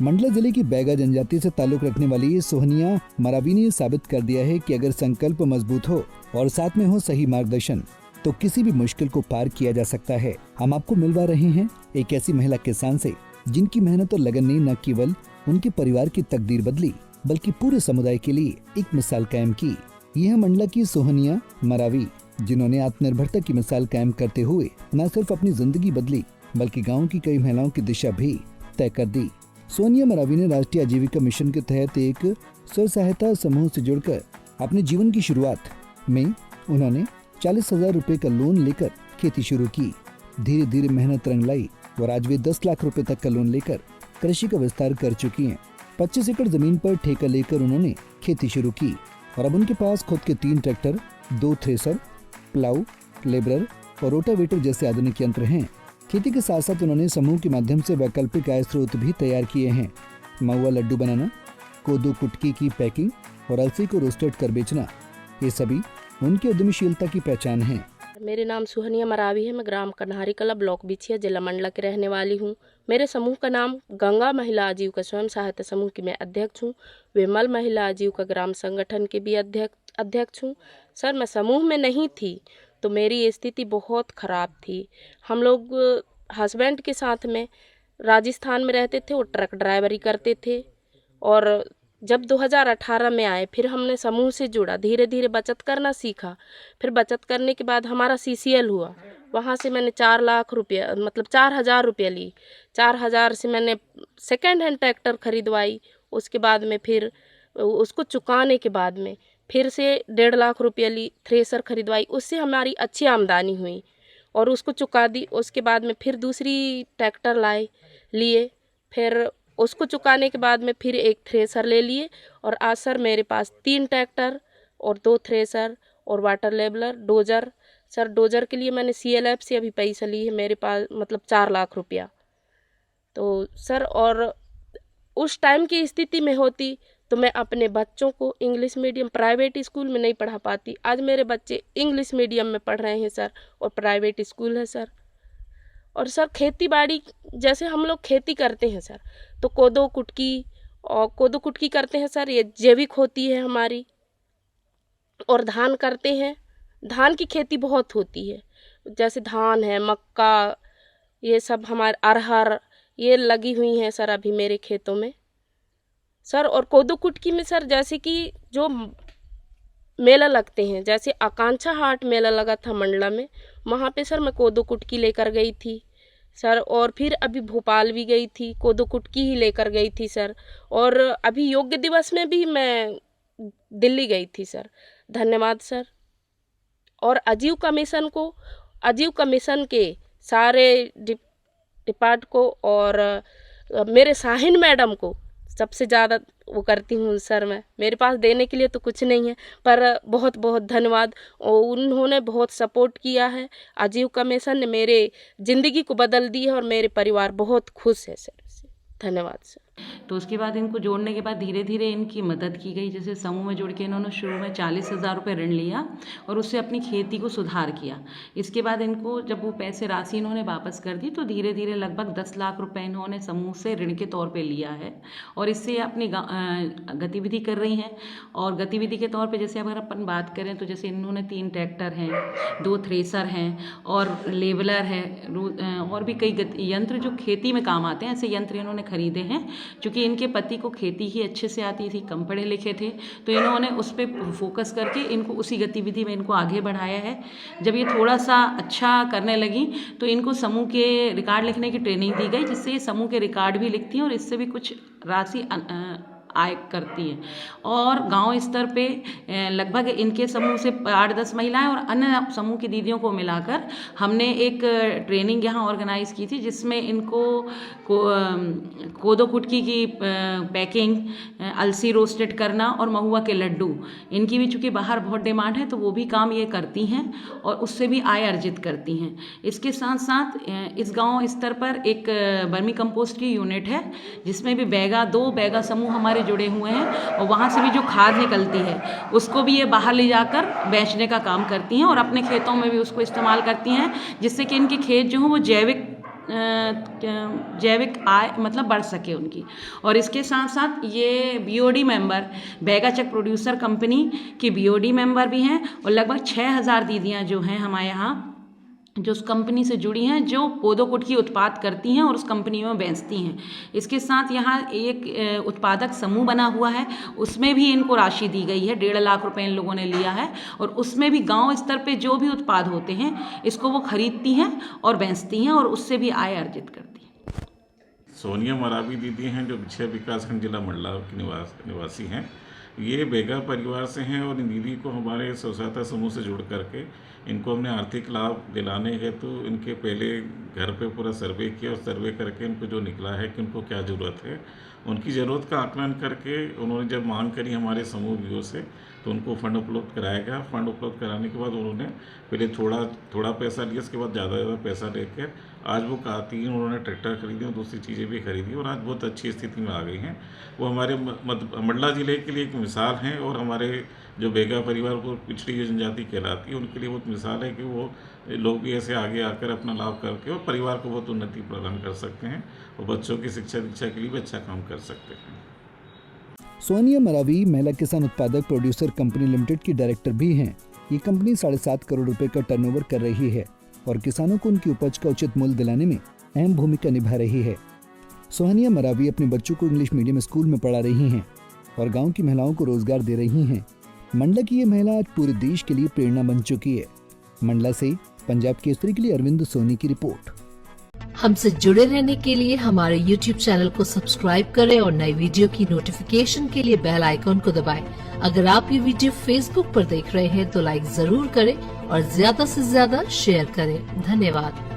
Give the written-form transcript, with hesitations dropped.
मंडला जिले की बैगा जनजाति से ताल्लुक रखने वाली सोहनिया मरावी ने साबित कर दिया है कि अगर संकल्प मजबूत हो और साथ में हो सही मार्गदर्शन तो किसी भी मुश्किल को पार किया जा सकता है। हम आपको मिलवा रहे हैं एक ऐसी महिला किसान से जिनकी मेहनत और लगन ने न केवल उनके परिवार की तकदीर बदली बल्कि पूरे समुदाय के लिए एक मिसाल कायम की। यह मंडला की सोहनिया मरावी, जिन्होंने आत्मनिर्भरता की मिसाल कायम करते हुए न सिर्फ अपनी जिंदगी बदली बल्कि गाँव की कई महिलाओं की दिशा भी तय कर दी। सोनिया मरावी ने राष्ट्रीय आजीविका मिशन के तहत एक स्व सहायता समूह से जुड़कर अपने जीवन की शुरुआत में उन्होंने 40,000 रुपए का लोन लेकर खेती शुरू की। धीरे धीरे मेहनत रंग लाई और आज वे 10 लाख रुपए तक का लोन लेकर कृषि का विस्तार कर चुकी हैं। 25 एकड़ जमीन पर ठेका लेकर उन्होंने खेती शुरू की और अब उनके पास खुद के 3 ट्रैक्टर, 2 थ्रेसर, प्लाऊ, लेबरर और रोटावेटर जैसे आधुनिक यंत्र हैं। खेती के साथ साथ उन्होंने समूह के माध्यम से वैकल्पिक आय स्रोत भी तैयार किए हैं। महुआ लड्डू बनाना, कोदो कुटकी की पैकिंग और अलसी को रोस्टेड कर बेचना, ये सभी उनकी उद्यमशीलता की पहचान है। मेरे नाम सोहनिया मरावी है। मैं ग्राम कन्हारी कला, ब्लॉक बिछिया, जिला मंडला के रहने वाली हूँ। मेरे समूह का नाम गंगा महिला आजीविका स्वयं सहायता समूह की मैं अध्यक्ष हूँ। विमल महिला आजीविका ग्राम संगठन के भी अध्यक्ष हूँ। सर, मैं समूह में नहीं थी तो मेरी स्थिति बहुत ख़राब थी। हम लोग हस्बैंड के साथ में राजस्थान में रहते थे, वो ट्रक ड्राइवरी करते थे और जब 2018 में आए फिर हमने समूह से जुड़ा, धीरे धीरे बचत करना सीखा। फिर बचत करने के बाद हमारा CCL हुआ, वहाँ से मैंने 4 लाख रुपया मतलब 4,000 रुपया ली। 4,000 से मैंने सेकेंड हैंड ट्रैक्टर खरीदवाई। उसके बाद में फिर उसको चुकाने के बाद में फिर से 1.5 लाख रुपया ली, थ्रेसर खरीदवाई। उससे हमारी अच्छी आमदनी हुई और उसको चुका दी। उसके बाद में फिर दूसरी ट्रैक्टर लिए, फिर उसको चुकाने के बाद में फिर एक थ्रेसर ले लिए और आज सर मेरे पास 3 ट्रैक्टर और 2 थ्रेसर और water labeller, dozer. Sir, dozer के लिए मैंने CLF से अभी पैसा ली है, मेरे पास मतलब 4 लाख रुपया। तो सर, और उस टाइम की स्थिति में होती तो मैं अपने बच्चों को इंग्लिश मीडियम प्राइवेट स्कूल में नहीं पढ़ा पाती। आज मेरे बच्चे इंग्लिश मीडियम में पढ़ रहे हैं सर, और प्राइवेट स्कूल है सर। और सर, खेती बाड़ी जैसे हम लोग खेती करते हैं सर, तो कोदो कुटकी करते हैं सर, ये जैविक होती है हमारी। और धान करते हैं, धान की खेती बहुत होती है, जैसे धान है, मक्का, ये सब हमारे अरहर ये लगी हुई हैं सर अभी मेरे खेतों में सर। और कोदो कुटकी में सर, जैसे कि जो मेला लगते हैं, जैसे आकांक्षा हाट मेला लगा था मंडला में, वहाँ पे सर मैं कोदो कुटकी लेकर गई थी सर। और फिर अभी भोपाल भी गई थी, कोदो कुटकी ही लेकर गई थी सर। और अभी योग दिवस में भी मैं दिल्ली गई थी सर। धन्यवाद सर। और आजीविका मिशन के सारे डिपार्ट को और मेरे शाहिन मैडम को सबसे ज़्यादा वो करती हूँ सर। मैं, मेरे पास देने के लिए तो कुछ नहीं है, पर बहुत बहुत धन्यवाद। और उन्होंने बहुत सपोर्ट किया है। आजीविका मिशन ने मेरे ज़िंदगी को बदल दी है और मेरे परिवार बहुत खुश है सर। धन्यवाद सर। तो उसके बाद इनको जोड़ने के बाद धीरे धीरे इनकी मदद की गई। जैसे समूह में जुड़ के इन्होंने शुरू में 40,000 रुपये ऋण लिया और उससे अपनी खेती को सुधार किया। इसके बाद इनको जब वो पैसे राशि इन्होंने वापस कर दी तो धीरे धीरे लगभग 10 लाख रुपए इन्होंने समूह से ऋण के तौर पे लिया है और इससे अपनी गतिविधि कर रही हैं। और गतिविधि के तौर पर जैसे अगर अपन बात करें तो जैसे इन्होंने 3 ट्रैक्टर हैं, 2 थ्रेसर हैं और लेवलर है और भी कई यंत्र जो खेती में काम आते हैं, ऐसे यंत्र इन्होंने खरीदे हैं। क्योंकि इनके पति को खेती ही अच्छे से आती थी, कम पढ़े लिखे थे, तो इन्होंने उस पर फोकस करके इनको उसी गतिविधि में इनको आगे बढ़ाया है। जब ये थोड़ा सा अच्छा करने लगी तो इनको समूह के रिकॉर्ड लिखने की ट्रेनिंग दी गई, जिससे ये समूह के रिकॉर्ड भी लिखती हैं और इससे भी कुछ राशि आय करती है। और गांव स्तर पे लगभग इनके समूह से 8-10 महिलाएं और अन्य समूह की दीदियों को मिलाकर हमने एक ट्रेनिंग यहाँ ऑर्गेनाइज की थी, जिसमें इनको कोदो कुटकी की पैकिंग, अलसी रोस्टेड करना और महुआ के लड्डू, इनकी भी चूँकि बाहर बहुत डिमांड है तो वो भी काम ये करती हैं और उससे भी आय अर्जित करती हैं। इसके साथ साथ इस गाँव स्तर पर एक वर्मी कंपोस्ट की यूनिट है, जिसमें भी 2 बैगा समूह हमारे जुड़े हुए हैं और वहाँ से भी जो खाद निकलती है उसको भी ये बाहर ले जाकर बेचने का काम करती हैं और अपने खेतों में भी उसको इस्तेमाल करती हैं, जिससे कि इनके खेत जो हैं वो जैविक जैविक आय मतलब बढ़ सके उनकी। और इसके साथ साथ ये बीओडी मेंबर, बैगाचक प्रोड्यूसर कंपनी की बीओडी मेंबर भी हैं और लगभग 6000 दीदियाँ जो हैं हमारे यहाँ जो उस कंपनी से जुड़ी हैं, जो पौधों कुट की उत्पाद करती हैं और उस कंपनी में बेचती हैं। इसके साथ यहाँ एक उत्पादक समूह बना हुआ है, उसमें भी इनको राशि दी गई है, 1.5 लाख रुपए इन लोगों ने लिया है और उसमें भी गांव स्तर पे जो भी उत्पाद होते हैं इसको वो खरीदती हैं और बेचती हैं और उससे भी आय अर्जित करती हैं। सोनिया मरावी दीदी हैं जो बिछिया विकासखंड जिला मंडला की निवासी हैं। ये बेगा परिवार से हैं और इन दीदी को हमारे स्व सहायता समूह से जुड़ करके इनको हमने आर्थिक लाभ दिलाने हेतु इनके पहले घर पे पूरा सर्वे किया और सर्वे करके इनको जो निकला है कि उनको क्या ज़रूरत है, उनकी ज़रूरत का आकलन करके उन्होंने जब मांग करी हमारे समूह बीओ से तो उनको फंड उपलब्ध कराया गया। फंड उपलब्ध कराने के बाद उन्होंने पहले थोड़ा पैसा लिया, उसके बाद ज़्यादा पैसा लेकर आज वो 3 उन्होंने ट्रैक्टर खरीदे और दूसरी चीज़ें भी खरीदी और आज बहुत अच्छी स्थिति में आ गई हैं। वो हमारे मंडला ज़िले के लिए एक मिसाल हैं और हमारे जो बेगा परिवार को पिछड़ी जनजाति कहलाती है उनके लिए बहुत मिसाल है कि वो लोग भी ऐसे आगे आकर अपना लाभ करके और परिवार को बहुत उन्नति प्रदान कर सकते हैं और बच्चों की शिक्षा दीक्षा के लिए भी अच्छा काम कर सकते हैं। सोनिया मरावी महिला किसान उत्पादक प्रोड्यूसर कंपनी लिमिटेड की डायरेक्टर भी हैं। ये कंपनी 7.5 करोड़ रुपए का टर्नओवर कर रही है और किसानों को उनकी उपज का उचित मूल्य दिलाने में अहम भूमिका निभा रही है। सोनिया मरावी अपने बच्चों को इंग्लिश मीडियम स्कूल में पढ़ा रही हैं और गांव की महिलाओं को रोजगार दे रही हैं। मंडला की ये महिला आज पूरे देश के लिए प्रेरणा बन चुकी है। मंडला से पंजाब केसरी के लिए अरविंद सोनी की रिपोर्ट। हमसे जुड़े रहने के लिए हमारे YouTube चैनल को सब्सक्राइब करें और नई वीडियो की नोटिफिकेशन के लिए बेल आइकॉन को दबाएं। अगर आप ये वीडियो Facebook पर देख रहे हैं तो लाइक जरूर करें और ज्यादा से ज्यादा शेयर करें। धन्यवाद।